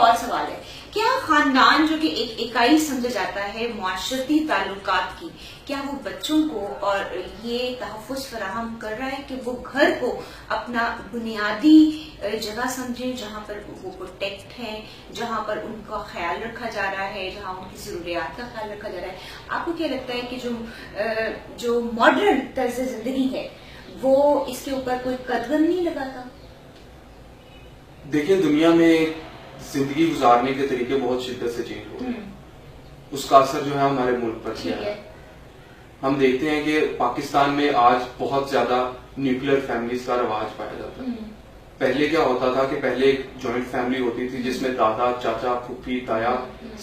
اور سوال ہے، کیا خاندان جو کہ ایک اکائی سمجھا جاتا ہے معاشرتی تعلقات کی، کیا وہ بچوں کو اور یہ تحفظ فراہم کر رہا ہے کہ وہ گھر کو اپنا بنیادی جگہ سمجھیں جہاں پر وہ پروٹیکٹ ہیں، جہاں پر ان کا خیال رکھا جا رہا ہے، جہاں ان کی ضروریات کا خیال رکھا جا رہا ہے؟ آپ کو کیا لگتا ہے کہ جو ماڈرن طرز زندگی ہے وہ اس کے اوپر کوئی قدغن نہیں لگاتا؟ دیکھیں، دنیا میں زندگی گزارنے کے طریقے بہت شدت سے چینج ہو رہے ہیں، اس کا اثر جو ہے ہمارے ملک پر کیا ہے۔ ہم دیکھتے ہیں کہ پاکستان میں آج بہت زیادہ نیوکلیر فیملیز کا رواج پایا جاتا ہے۔ پہلے کیا ہوتا تھا کہ پہلے ایک جوائنٹ فیملی ہوتی تھی جس میں دادا، چاچا، پھوپھی، تایا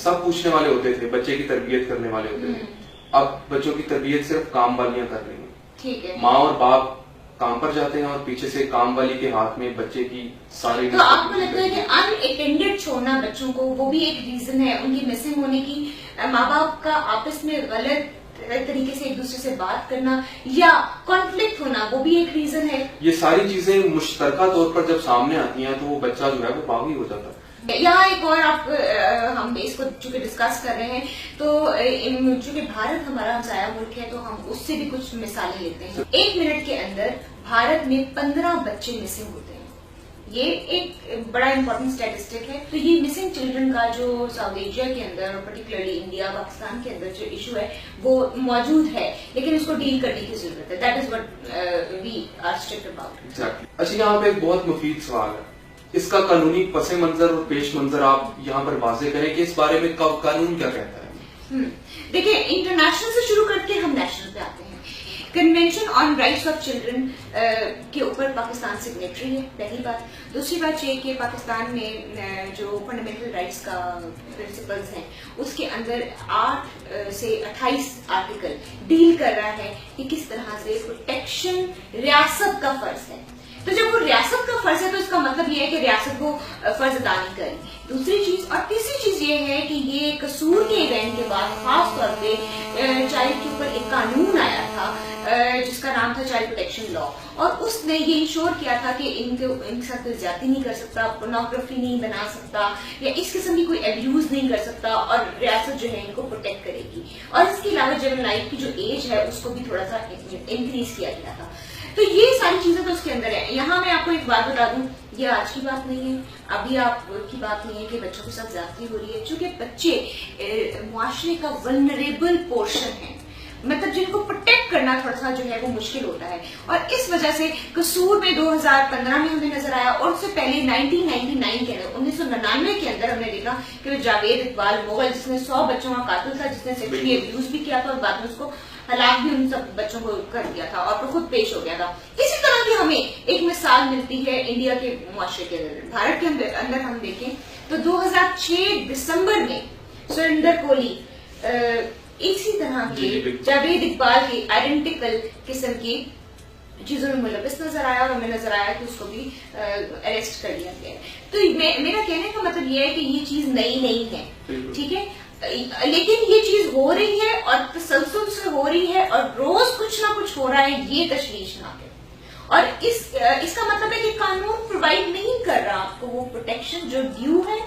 سب پوچھنے والے ہوتے تھے، بچے کی تربیت کرنے والے ہوتے تھے۔ اب بچوں کی تربیت صرف کام والیاں کر رہی ہیں، ماں اور باپ کام پر جاتے ہیں اور پیچھے سے کام والی کے ہاتھ میں بچے کی ساری۔ تو آپ کو لگتا ہے کہ ان اٹینڈڈ چھوڑنا بچوں کو وہ بھی ایک ریزن ہے ان کی مسنگ ہونے کی؟ ماں باپ کا آپس میں غلط طریقے سے ایک دوسرے سے بات کرنا یا کانفلکٹ ہونا وہ بھی ایک ریزن ہے؟ یہ ساری چیزیں مشترکہ طور پر جب سامنے آتی ہیں تو وہ بچہ جو ہے وہ باغی ہو جاتا ہے۔ یہاں ایک اور ہم اس کو چونکہ ڈسکس کر رہے ہیں تو چونکہ بھارت ہمارا ہمسایہ ملک ہے تو ہم اس سے بھی کچھ مثالیں لیتے ہیں۔ 1 منٹ کے اندر بھارت میں 15 بچے مسنگ ہوتے ہیں، یہ ایک بڑا امپورٹنٹ اسٹیٹسٹک ہے۔ تو یہ مسنگ چلڈرن کا جو ساؤتھ ایشیا کے اندر اور پرٹیکولرلی انڈیا، پاکستان کے اندر جو ایشو ہے وہ موجود ہے، لیکن اس کو ڈیل کرنے کی ضرورت ہے۔ That is what we are strict about. اچھا، یہاں پہ ایک بہت مفید سوال ہے، اس کا قانونی پس منظر اور پیش منظر آپ یہاں پر واضح کریں کہ اس بارے میں قانون کیا کہتا ہے؟ دیکھیں، انٹرنیشنل سے شروع کر کے ہم نیشنل پہ آتے ہیں۔ Convention on rights of children کے اوپر پاکستان سگنیٹری ہے، پہلی بات۔ دوسری بات یہ کہ پاکستان میں جو فنڈامنٹل رائٹس کا پرنسپلز ہیں اس کے اندر 8 سے 28 آرٹیکل ڈیل کر رہا ہے کہ کس طرح سے پروٹیکشن ریاست کا فرض ہے۔ تو جب وہ ریاست کا فرض ہے تو اس کا مطلب یہ ہے کہ ریاست کو فرض ادا نہیں کرے۔ دوسری چیز اور تیسری چیز یہ ہے کہ یہ قصور کے ایونٹ کے بعد خاص طور پہ چائلڈ کے اوپر ایک قانون آیا تھا جس کا نام تھا چائلڈ پروٹیکشن لا، اور اس نے یہ انشور کیا تھا کہ ان کے ساتھ کوئی زیادتی نہیں کر سکتا، پورنوگرافی نہیں بنا سکتا یا اس قسم کی کوئی ابیوز نہیں کر سکتا، اور ریاست جو ہے ان کو پروٹیکٹ کرے گی۔ اور اس کے علاوہ جب لائف کی جو ایج ہے اس کو بھی تھوڑا سا انکریز کیا گیا تھا۔ تو یہ ساری چیزیں تو اس کے اندر ہے۔ یہاں میں آپ کو ایک بات بتا دوں، یہ آج کی بات نہیں ہے، ابھی آپ کی بات نہیں ہے کہ بچوں کے ساتھ زیادتی ہو رہی ہے، چونکہ بچے معاشرے کا ولنریبل پورشن ہے، مطلب جن کو پروٹیکٹ کرنا تھوڑا سا جو ہے وہ مشکل ہوتا ہے، اور اس وجہ سے قصور میں 2015 میں ہمیں نظر آیا، اور اس سے پہلے 1999 کے اندر 1999 کے اندر ہم نے دیکھا کہ جاوید اقبال مغل جس نے 100 بچوں کا قاتل تھا، جس نے سیکشلی ابیوز بھی کیا تھا اور بعد میں اس کو ہلاک بھی ان سب بچوں کو کر دیا تھا اور خود پیش ہو گیا تھا۔ اسی طرح کی ہمیں ایک مثال ملتی ہے انڈیا کے معاشرے کے اندر۔ بھارت کے اندر ہم دیکھیں تو 2006 دسمبر میں سریندر کوہلی اسی طرح کی جاوید اقبال کی آئیڈینٹیکل قسم کی چیزوں میں ملوث نظر آیا، اور ہمیں نظر آیا کہ اس کو بھی اریسٹ کر لیا گیا۔ تو میرا کہنے کا مطلب یہ ہے کہ یہ چیز نئی نہیں ہے، ٹھیک ہے، لیکن یہ چیز ہو رہی ہے اور تسلسل سے ہو رہی ہے اور روز کچھ نہ کچھ ہو رہا ہے، یہ تشویشناک ہے۔ اور اس کا مطلب ہے کہ قانون پرووائڈ نہیں کر رہا آپ کو وہ پروٹیکشن جو ڈیو ہے،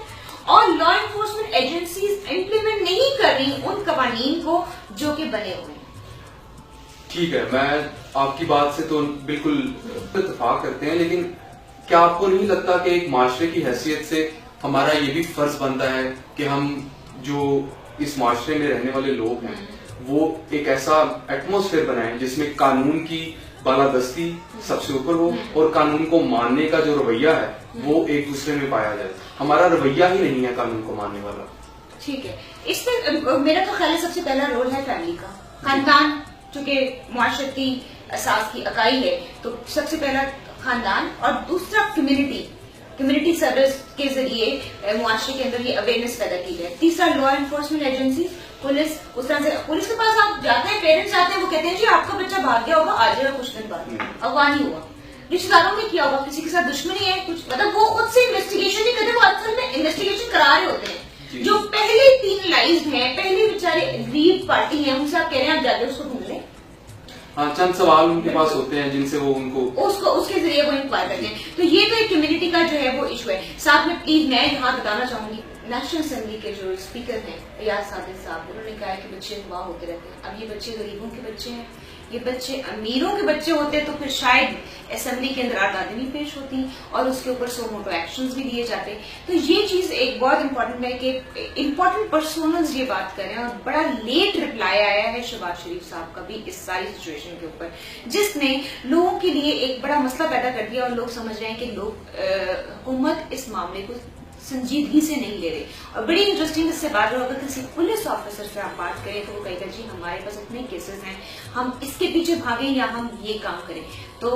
اور لا انفورسمنٹ ایجنسیز امپلیمنٹ نہیں کر رہی ان قوانین کو جو کہ بنے ہوئے ہیں۔ ٹھیک ہے، میں آپ کی بات سے تو بالکل اتفاق کرتے ہیں، لیکن کیا آپ کو نہیں لگتا کہ ایک معاشرے کی حیثیت سے ہمارا یہ بھی فرض بنتا ہے کہ ہم جو اس معاشرے میں رہنے والے لوگ ہیں وہ ایک ایسا ایٹماسفیئر بنائیں جس میں قانون کی بالادستی سب سے اوپر ہو اور قانون کو ماننے کا جو رویہ ہے وہ ایک دوسرے میں پایا جائے؟ ہمارا رویہ ہی نہیں ہے قانون کو ماننے والا۔ ٹھیک ہے، اس میں میرا تو خیال ہے سب سے پہلا رول ہے فیملی کا، خاندان چونکہ معاشرتی اساس کی اکائی ہے تو سب سے پہلا خاندان، اور دوسرا کمیونٹی سروس کے ذریعے معاشرے کے اندر یہ اویئرنیس پیدا کی جائے۔ تیسرا لا انفورسمنٹ ایجنسی، پولیس، اس طرح سے پولیس کے پاس آپ جاتے ہیں، پیرنٹس جاتے ہیں، وہ کہتے ہیں جی آپ کا بچہ بھاگ گیا ہوگا، آ جائے گا کچھ دن بعد، افغانی ہوا، رشتے داروں نے کیا ہوگا، کسی کے ساتھ دشمنی ہے کچھ، مطلب وہ خود سے انویسٹیگیشن نہیں کرتے، وہ اصل میں انویسٹیگیشن کرا رہے ہوتے ہیں۔ جو پہلے پینلائزڈ ہیں، پہلے بیچارے گریو پارٹی ہیں، ان سے آپ کہہ رہے ہیں آپ جا کے اس کو ڈھونڈ لیں۔ ہاں، چند سوال ان کے پاس ہوتے ہیں جن سے وہ ان کو اس کے ذریعے وہ انکوائر کرتے ہیں۔ تو یہ تو ایک کمیونٹی کا جو ہے وہ ایشو ہے. ساتھ میں پلیز میں یہاں بتانا چاہوں گی نیشنل اسمبلی کے جو اسپیکر ہیں ریاض صادق صاحب, انہوں نے کہا ہے کہ بچے اغوا ہوتے رہتے ہیں. اب یہ بچے غریبوں کے بچے ہیں, یہ بچے امیروں کے بچے ہوتے تو پھر شاید اسمبلی کے اندر آزادی نہیں پیش ہوتی اور اس کے اوپر سو موٹو ایکشنز بھی لیے جاتے. تو یہ چیز ایک بہت امپورٹنٹ ہے کہ امپورٹنٹ پرسونلز یہ بات کر رہے ہیں, اور بڑا لیٹ رپلائی آیا ہے شہباز شریف صاحب کا بھی اس ساری سچویشن کے اوپر, جس نے لوگوں کے لیے ایک بڑا مسئلہ پیدا کر دیا, اور لوگ سمجھ رہے ہیں کہ لوگ حکومت اس معاملے کو سنجیدگی سے نہیں لے رہے. اور بڑی انٹرسٹنگ اس سے بات ہے, اگر کسی پولیس آفیسر سے آپ بات کریں تو وہ کہے گا جی ہمارے پاس اتنے کیسز ہیں, ہم اس کے پیچھے بھاگیں یا ہم یہ کام کریں. تو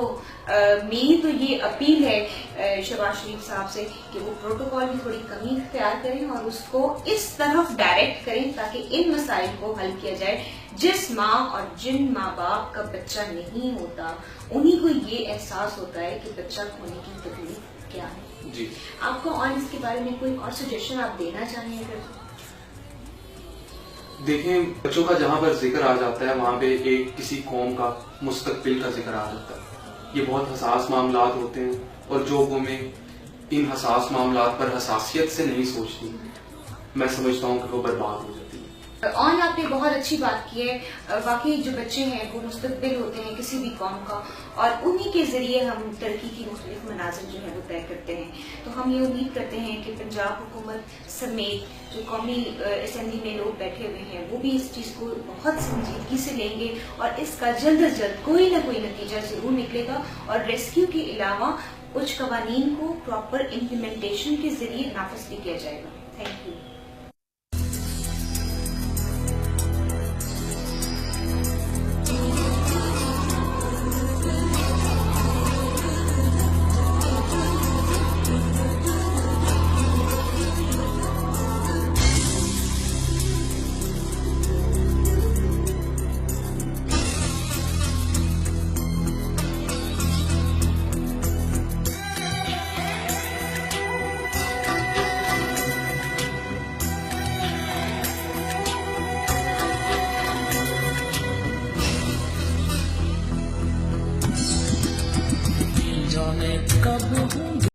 میری تو یہ اپیل ہے شہباز شریف صاحب سے کہ وہ پروٹوکول کی تھوڑی کمی اختیار کریں اور اس کو اس طرف ڈائریکٹ کریں تاکہ ان مسائل کو حل کیا جائے. جس ماں اور جن ماں باپ کا بچہ نہیں ہوتا انہیں کو یہ احساس ہوتا ہے کہ بچہ کھونے کی تکلیف کیا ہے. جی آپ کو اور اس کے بارے میں کوئی اور سجیشن آپ دینا چاہیں اگر؟ دیکھیں, بچوں کا جہاں پر ذکر آ جاتا ہے وہاں پہ ایک کسی قوم کا مستقبل کا ذکر آ جاتا ہے. یہ بہت حساس معاملات ہوتے ہیں, اور جو قومیں ان حساس معاملات پر حساسیت سے نہیں سوچتی, میں سمجھتا ہوں کہ وہ برباد ہو جاتی ہے. اور آپ نے بہت اچھی بات کی ہے. واقعی جو بچے ہیں وہ مستقبل ہوتے ہیں کسی بھی قوم کا, اور انہی کے ذریعے ہم ترقی کی مختلف مناظر جو ہے وہ طے کرتے ہیں. تو ہم یہ امید کرتے ہیں کہ پنجاب حکومت سمیت جو قومی اسمبلی میں لوگ بیٹھے ہوئے ہیں وہ بھی اس چیز کو بہت سنجیدگی سے لیں گے, اور اس کا جلد از جلد کوئی نہ کوئی نتیجہ ضرور نکلے گا, اور ریسکیو کے علاوہ کچھ قوانین کو پراپر امپلیمنٹیشن کے ذریعے نافذ بھی کیا جائے گا. Thank you. کب ہوں